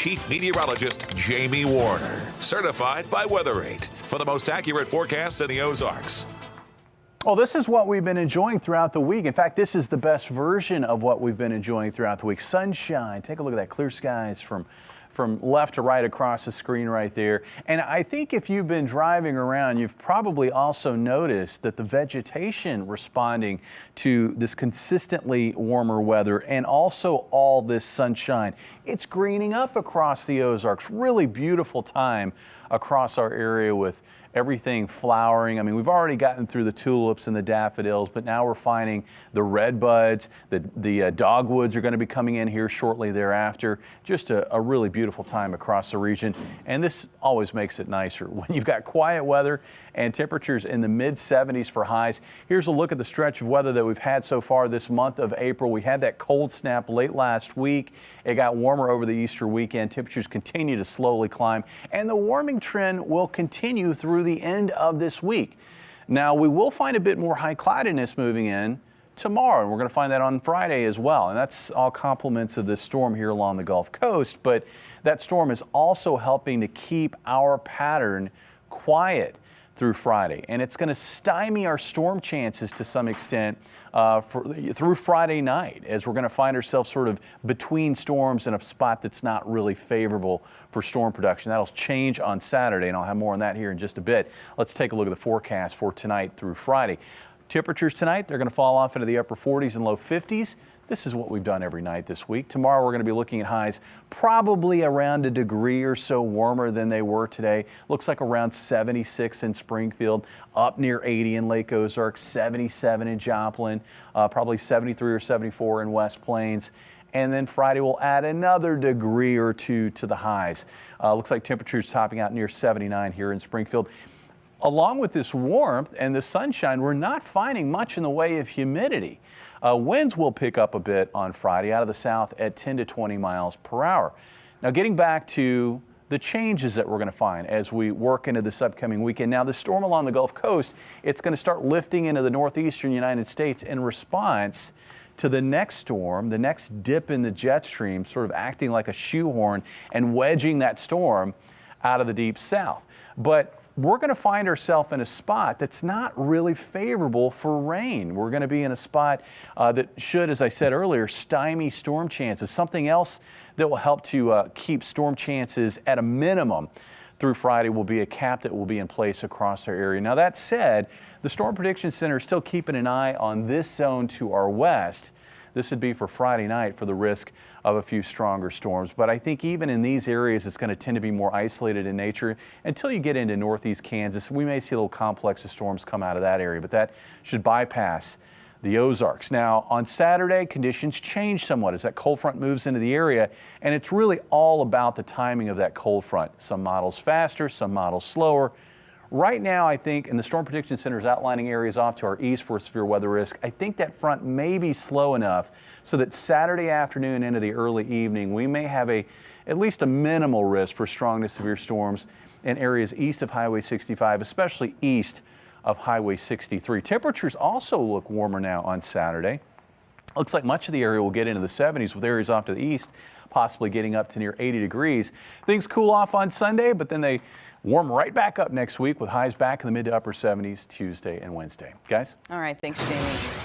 Chief Meteorologist Jamie Warner, certified by WeatherRate for the most accurate forecast in the Ozarks. Well, this is what we've been enjoying throughout the week. In fact, this is the best version of what we've been enjoying throughout the week. Sunshine. Take a look at that. Clear skies from left to right across the screen right there. And I think if you've been driving around, you've probably also noticed that the vegetation responding to this consistently warmer weather and also all this sunshine, it's greening up across the Ozarks. Really beautiful time across our area with everything flowering. I mean, we've already gotten through the tulips and the daffodils, but now we're finding the red buds. The dogwoods are going to be coming in here shortly thereafter. Just a really beautiful time across the region. And this always makes it nicer when you've got quiet weather and temperatures in the mid-70s for highs. Here's a look at the stretch of weather that we've had so far this month of April. We had that cold snap late last week. It got warmer over the Easter weekend. Temperatures continue to slowly climb, and the warming trend will continue through the end of this week. Now, we will find a bit more high cloudiness moving in tomorrow, and we're going to find that on Friday as well. And that's all compliments of this storm here along the Gulf Coast. But that storm is also helping to keep our pattern quiet through Friday, and it's going to stymie our storm chances to some extent through Friday night, as we're going to find ourselves sort of between storms in a spot that's not really favorable for storm production. That'll change on Saturday, and I'll have more on that here in just a bit. Let's take a look at the forecast for tonight through Friday. Temperatures tonight, they're going to fall off into the upper 40s and low 50s. This is what we've done every night this week. Tomorrow we're going to be looking at highs probably around a degree or so warmer than they were today. Looks like around 76 in Springfield, up near 80 in Lake Ozark, 77 in Joplin, probably 73 or 74 in West Plains. And then Friday will add another degree or two to the highs. Looks like temperatures topping out near 79 here in Springfield. Along with this warmth and the sunshine, we're not finding much in the way of humidity. Winds will pick up a bit on Friday out of the south at 10 to 20 miles per hour. Now, getting back to the changes that we're going to find as we work into this upcoming weekend. Now, the storm along the Gulf Coast, it's going to start lifting into the northeastern United States in response to the next storm, the next dip in the jet stream, sort of acting like a shoehorn and wedging that storm out of the deep south. But we're going to find ourselves in a spot that's not really favorable for rain. We're going to be in a spot that should, as I said earlier, stymie storm chances. Something else that will help to keep storm chances at a minimum through Friday will be a cap that will be in place across our area. Now, that said, the Storm Prediction Center is still keeping an eye on this zone to our west. This would be for Friday night for the risk of a few stronger storms. But I think even in these areas, it's going to tend to be more isolated in nature. Until you get into northeast Kansas, we may see a little complex of storms come out of that area, but that should bypass the Ozarks. Now, on Saturday, conditions change somewhat as that cold front moves into the area, and it's really all about the timing of that cold front. Some models faster, some models slower. Right now, I think, and the Storm Prediction Center is outlining areas off to our east for severe weather risk, I think that front may be slow enough so that Saturday afternoon into the early evening, we may have at least a minimal risk for strong to severe storms in areas east of Highway 65, especially east of Highway 63. Temperatures also look warmer now on Saturday. Looks like much of the area will get into the 70s with areas off to the east possibly getting up to near 80 degrees. Things cool off on Sunday, but then they warm right back up next week with highs back in the mid to upper 70s Tuesday and Wednesday. Guys? All right. Thanks, Jamie.